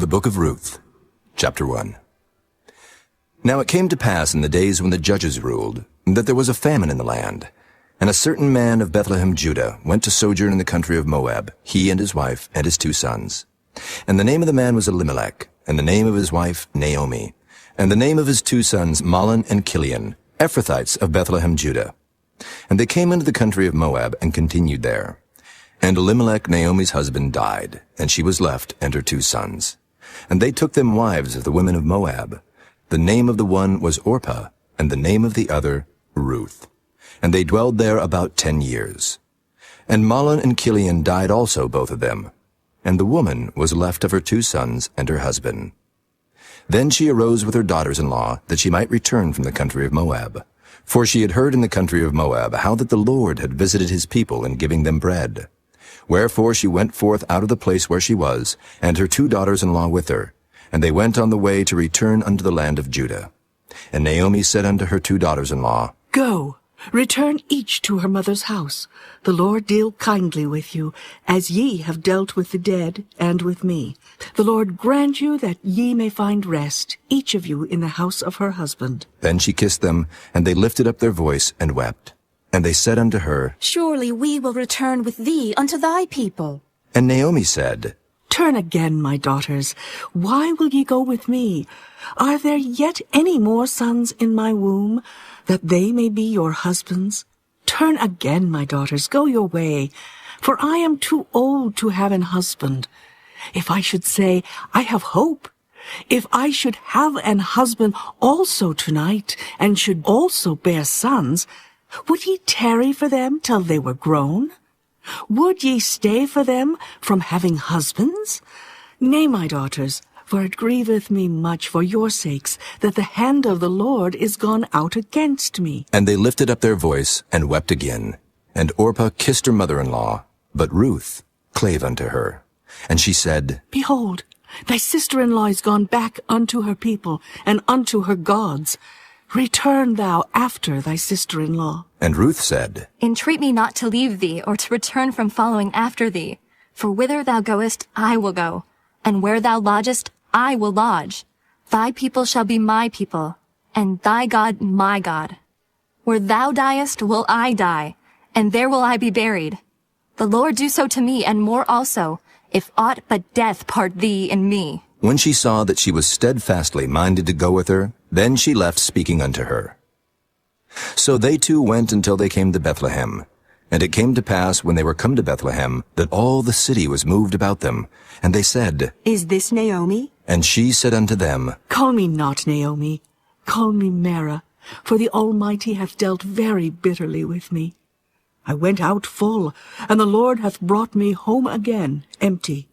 The Book of Ruth, Chapter 1. Now it came to pass in the days when the judges ruled, that there was a famine in the land. And a certain man of Bethlehem, Judah, went to sojourn in the country of Moab, he and his wife and his 2 sons. And the name of the man was Elimelech, and the name of his wife Naomi, and the name of his 2 sons Mahlon and Chilion, Ephrathites of Bethlehem, Judah. And they came into the country of Moab and continued there. And Elimelech, Naomi's husband, died, and she was left and her 2 sons. And they took them wives of the women of Moab. The name of the one was Orpah, and the name of the other Ruth. And they dwelled there about 10 years. And Mahlon and Chilion died also, both of them. And the woman was left of her 2 sons and her husband. Then she arose with her daughters-in-law, that she might return from the country of Moab. For she had heard in the country of Moab how that the Lord had visited his people in giving them bread. Wherefore she went forth out of the place where she was, and her 2 daughters-in-law with her. And they went on the way to return unto the land of Judah. And Naomi said unto her 2 daughters-in-law, Go, return each to her mother's house. The Lord deal kindly with you, as ye have dealt with the dead and with me. The Lord grant you that ye may find rest, each of you in the house of her husband. Then she kissed them, and they lifted up their voice and wept. And they said unto her, Surely we will return with thee unto thy people. And Naomi said, Turn again, my daughters. Why will ye go with me? Are there yet any more sons in my womb, that they may be your husbands? Turn again, my daughters, go your way, for I am too old to have an husband. If I should say, I have hope, if I should have an husband also tonight, and should also bear sons, would ye tarry for them till they were grown? Would ye stay for them from having husbands? Nay, my daughters, for it grieveth me much for your sakes, that the hand of the Lord is gone out against me. And they lifted up their voice and wept again. And Orpah kissed her mother-in-law, but Ruth clave unto her. And she said, Behold, thy sister-in-law is gone back unto her people, and unto her gods. Return thou after thy sister-in-law. And Ruth said, Entreat me not to leave thee, or to return from following after thee. For whither thou goest, I will go, and where thou lodgest, I will lodge. Thy people shall be my people, and thy God my God. Where thou diest will I die, and there will I be buried. The Lord do so to me, and more also, if aught but death part thee and me. When she saw that she was steadfastly minded to go with her, then she left speaking unto her. So they 2 went until they came to Bethlehem. And it came to pass, when they were come to Bethlehem, that all the city was moved about them. And they said, Is this Naomi? And she said unto them, Call me not Naomi, call me Mara, for the Almighty hath dealt very bitterly with me. I went out full, and the Lord hath brought me home again empty.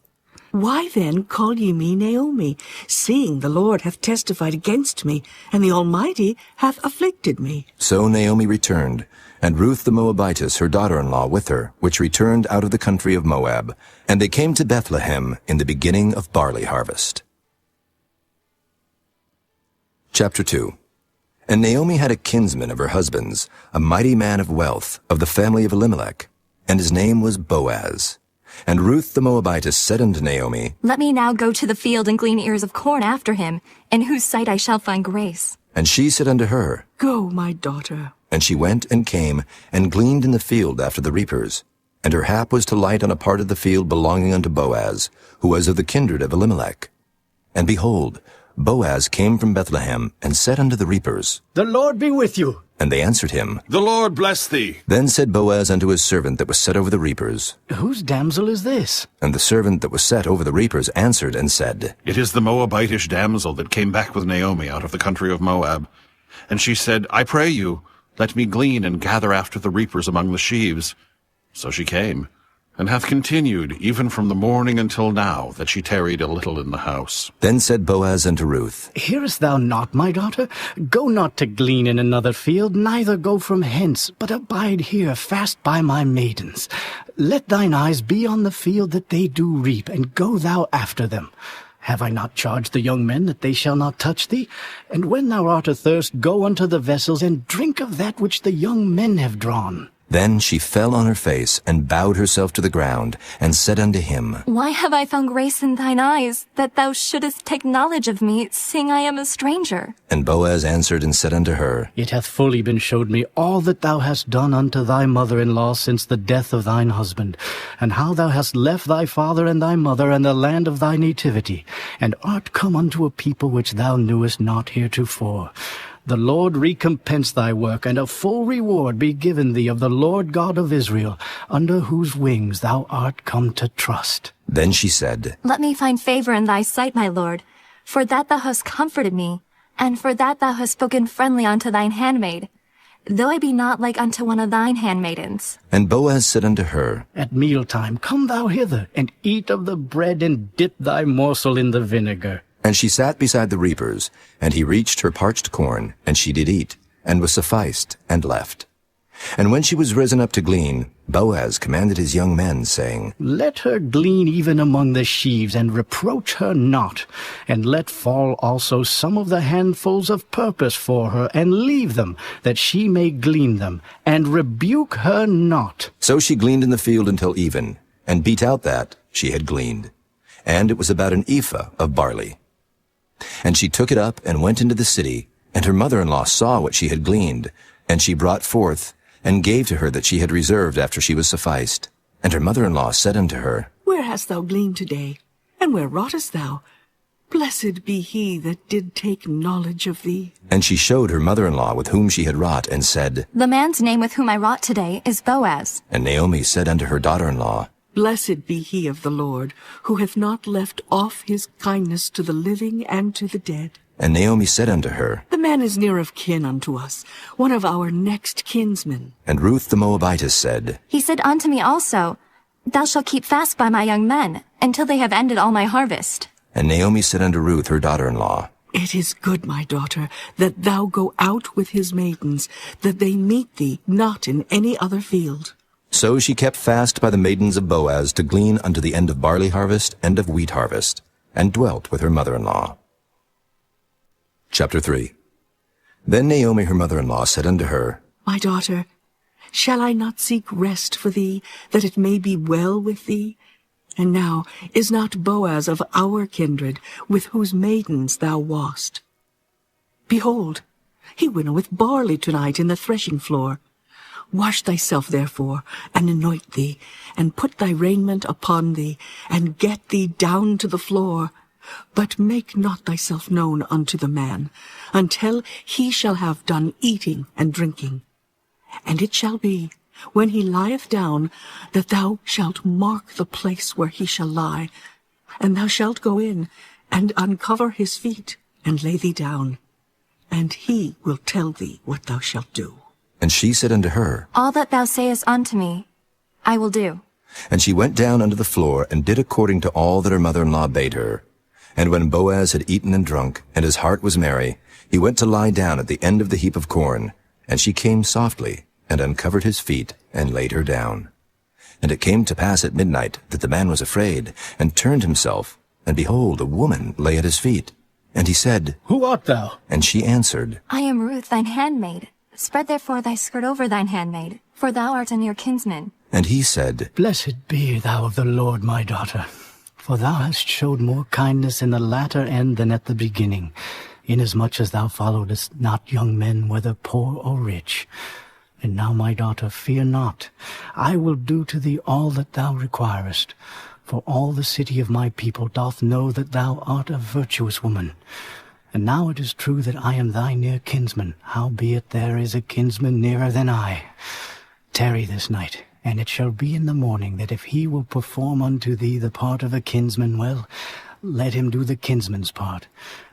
Why then call ye me Naomi, seeing the Lord hath testified against me, and the Almighty hath afflicted me? So Naomi returned, and Ruth the Moabitess, her daughter-in-law, with her, which returned out of the country of Moab. And they came to Bethlehem in the beginning of barley harvest. Chapter 2. And Naomi had a kinsman of her husband's, a mighty man of wealth, of the family of Elimelech, and his name was Boaz. And Ruth the Moabitess said unto Naomi, Let me now go to the field and glean ears of corn after him, in whose sight I shall find grace. And she said unto her, Go, my daughter. And she went and came, and gleaned in the field after the reapers. And her hap was to light on a part of the field belonging unto Boaz, who was of the kindred of Elimelech. And behold, Boaz came from Bethlehem, and said unto the reapers, The Lord be with you. And they answered him, The Lord bless thee. Then said Boaz unto his servant that was set over the reapers. Whose damsel is this? And the servant that was set over the reapers answered and said, It is the Moabitish damsel that came back with Naomi out of the country of Moab. And she said, I pray you, let me glean and gather after the reapers among the sheaves. So she came, and hath continued even from the morning until now, that she tarried a little in the house. Then said Boaz unto Ruth, Hearest thou not, my daughter? Go not to glean in another field, neither go from hence, but abide here fast by my maidens. Let thine eyes be on the field that they do reap, and go thou after them. Have I not charged the young men that they shall not touch thee? And when thou art athirst, go unto the vessels, and drink of that which the young men have drawn. Then she fell on her face, and bowed herself to the ground, and said unto him, Why have I found grace in thine eyes, that thou shouldest take knowledge of me, seeing I am a stranger? And Boaz answered and said unto her, It hath fully been showed me all that thou hast done unto thy mother-in-law since the death of thine husband, and how thou hast left thy father and thy mother and the land of thy nativity, and art come unto a people which thou knewest not heretofore. The Lord recompense thy work, and a full reward be given thee of the Lord God of Israel, under whose wings thou art come to trust. Then she said, Let me find favor in thy sight, my lord, for that thou hast comforted me, and for that thou hast spoken friendly unto thine handmaid, though I be not like unto one of thine handmaidens. And Boaz said unto her, At mealtime come thou hither, and eat of the bread, and dip thy morsel in the vinegar. And she sat beside the reapers, and he reached her parched corn, and she did eat, and was sufficed, and left. And when she was risen up to glean, Boaz commanded his young men, saying, Let her glean even among the sheaves, and reproach her not. And let fall also some of the handfuls of purpose for her, and leave them, that she may glean them, and rebuke her not. So she gleaned in the field until even, and beat out that she had gleaned. And it was about an ephah of barley. And she took it up and went into the city, and her mother-in-law saw what she had gleaned, and she brought forth, and gave to her that she had reserved after she was sufficed. And her mother-in-law said unto her, Where hast thou gleaned today? And where wroughtest thou? Blessed be he that did take knowledge of thee. And she showed her mother-in-law with whom she had wrought, and said, The man's name with whom I wrought today is Boaz. And Naomi said unto her daughter-in-law, Blessed be he of the Lord, who hath not left off his kindness to the living and to the dead. And Naomi said unto her, The man is near of kin unto us, one of our next kinsmen. And Ruth the Moabitess said, He said unto me also, Thou shalt keep fast by my young men, until they have ended all my harvest. And Naomi said unto Ruth her daughter-in-law, It is good, my daughter, that thou go out with his maidens, that they meet thee not in any other field. So she kept fast by the maidens of Boaz to glean unto the end of barley harvest and of wheat harvest, and dwelt with her mother-in-law. Chapter 3. Then Naomi her mother-in-law said unto her, My daughter, shall I not seek rest for thee, that it may be well with thee? And now is not Boaz of our kindred, with whose maidens thou wast? Behold, he winnoweth barley tonight in the threshing floor. Wash thyself therefore, and anoint thee, and put thy raiment upon thee, and get thee down to the floor. But make not thyself known unto the man, until he shall have done eating and drinking. And it shall be, when he lieth down, that thou shalt mark the place where he shall lie, and thou shalt go in, and uncover his feet, and lay thee down, and he will tell thee what thou shalt do. And she said unto her, All that thou sayest unto me, I will do. And she went down unto the floor, and did according to all that her mother-in-law bade her. And when Boaz had eaten and drunk, and his heart was merry, he went to lie down at the end of the heap of corn. And she came softly, and uncovered his feet, and laid her down. And it came to pass at midnight, that the man was afraid, and turned himself, and behold, a woman lay at his feet. And he said, Who art thou? And she answered, I am Ruth, thine handmaid. Spread therefore thy skirt over thine handmaid, for thou art a near kinsman. And he said, Blessed be thou of the Lord, my daughter, for thou hast showed more kindness in the latter end than at the beginning, inasmuch as thou followedst not young men, whether poor or rich. And now, my daughter, fear not. I will do to thee all that thou requirest. For all the city of my people doth know that thou art a virtuous woman. And now it is true that I am thy near kinsman, howbeit there is a kinsman nearer than I. Tarry this night, and it shall be in the morning that if he will perform unto thee the part of a kinsman, well, let him do the kinsman's part.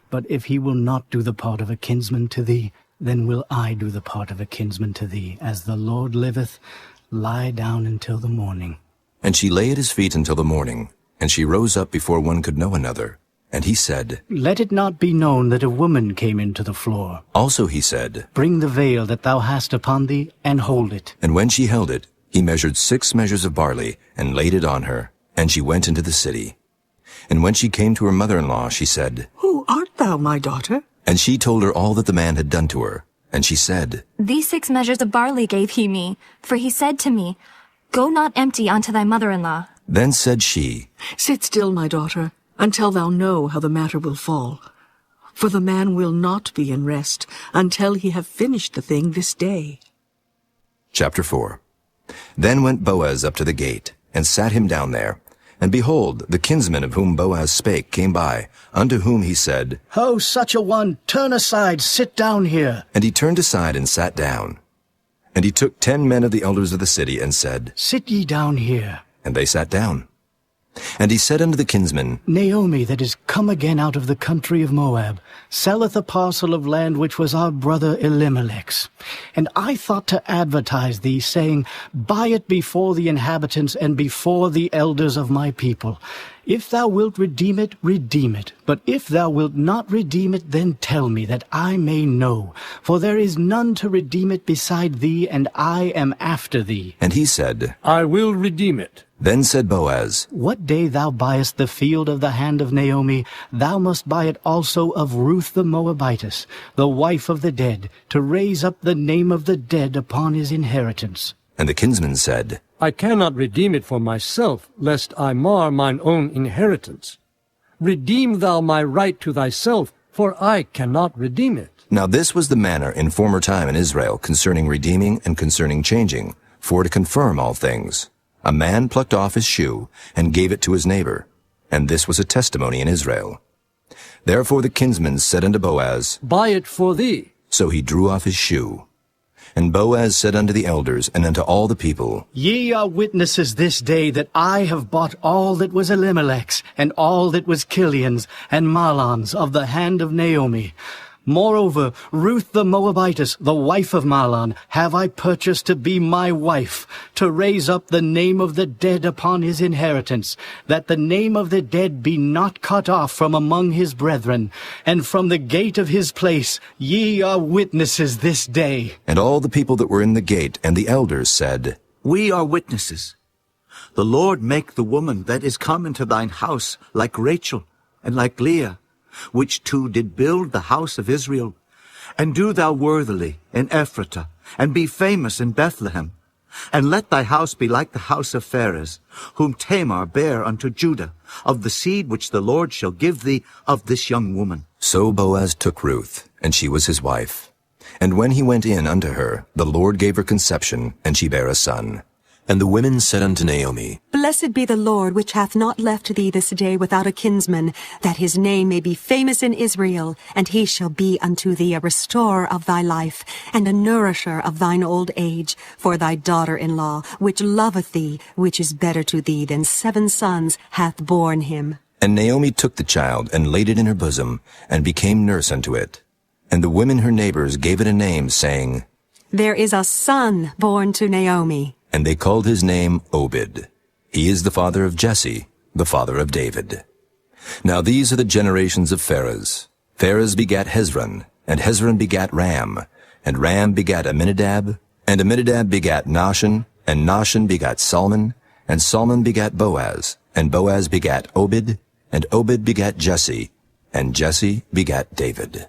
But if he will not do the part of a kinsman to thee, then will I do the part of a kinsman to thee. As the Lord liveth, lie down until the morning. And she lay at his feet until the morning, and she rose up before one could know another. And he said, Let it not be known that a woman came into the floor. Also he said, Bring the veil that thou hast upon thee, and hold it. And when she held it, he measured 6 measures of barley, and laid it on her, and she went into the city. And when she came to her mother-in-law, she said, Who art thou, my daughter? And she told her all that the man had done to her, And she said, These 6 measures of barley gave he me, for he said to me, Go not empty unto thy mother-in-law. Then said she, Sit still, my daughter, until thou know how the matter will fall. For the man will not be in rest until he have finished the thing this day. Chapter 4. Then went Boaz up to the gate, and sat him down there. And behold, the kinsman of whom Boaz spake came by, unto whom he said, Ho, such a one, turn aside, sit down here. And he turned aside and sat down. And he took 10 men of the elders of the city, and said, Sit ye down here. And they sat down. And he said unto the kinsman, Naomi, that is come again out of the country of Moab, selleth a parcel of land which was our brother Elimelech's. And I thought to advertise thee, saying, Buy it before the inhabitants and before the elders of my people. If thou wilt redeem it, redeem it. But if thou wilt not redeem it, then tell me, that I may know. For there is none to redeem it beside thee, and I am after thee. And he said, I will redeem it. Then said Boaz, What day thou buyest the field of the hand of Naomi, thou must buy it also of Ruth the Moabitess, the wife of the dead, to raise up the name of the dead upon his inheritance. And the kinsman said, I cannot redeem it for myself, lest I mar mine own inheritance. Redeem thou my right to thyself, for I cannot redeem it. Now this was the manner in former time in Israel concerning redeeming and concerning changing, for to confirm all things. A man plucked off his shoe and gave it to his neighbor, and this was a testimony in Israel. Therefore the kinsman said unto Boaz, Buy it for thee. So he drew off his shoe. And Boaz said unto the elders and unto all the people, Ye are witnesses this day that I have bought all that was Elimelech's, and all that was Kilion's, and Mahlon's, of the hand of Naomi. Moreover, Ruth the Moabitess, the wife of Mahlon, have I purchased to be my wife, to raise up the name of the dead upon his inheritance, that the name of the dead be not cut off from among his brethren. And from the gate of his place ye are witnesses this day. And all the people that were in the gate and the elders said, We are witnesses. The Lord make the woman that is come into thine house like Rachel and like Leah, which two did build the house of Israel. And do thou worthily in Ephratah, and be famous in Bethlehem. And let thy house be like the house of Pharez, whom Tamar bare unto Judah, of the seed which the Lord shall give thee of this young woman. So Boaz took Ruth, and she was his wife. And when he went in unto her, the Lord gave her conception, and she bare a son. And the women said unto Naomi, Blessed be the Lord, which hath not left thee this day without a kinsman, that his name may be famous in Israel, and he shall be unto thee a restorer of thy life, and a nourisher of thine old age, for thy daughter-in-law, which loveth thee, which is better to thee than 7 sons, hath borne him. And Naomi took the child, and laid it in her bosom, and became nurse unto it. And the women her neighbors gave it a name, saying, There is a son born to Naomi. And they called his name Obed. He is the father of Jesse, the father of David. Now these are the generations of Pharez. Pharez begat Hezron, and Hezron begat Ram, and Ram begat Amminadab, and Amminadab begat Nahshon, and Nahshon begat Salmon, and Salmon begat Boaz, and Boaz begat Obed, and Obed begat Jesse, and Jesse begat David.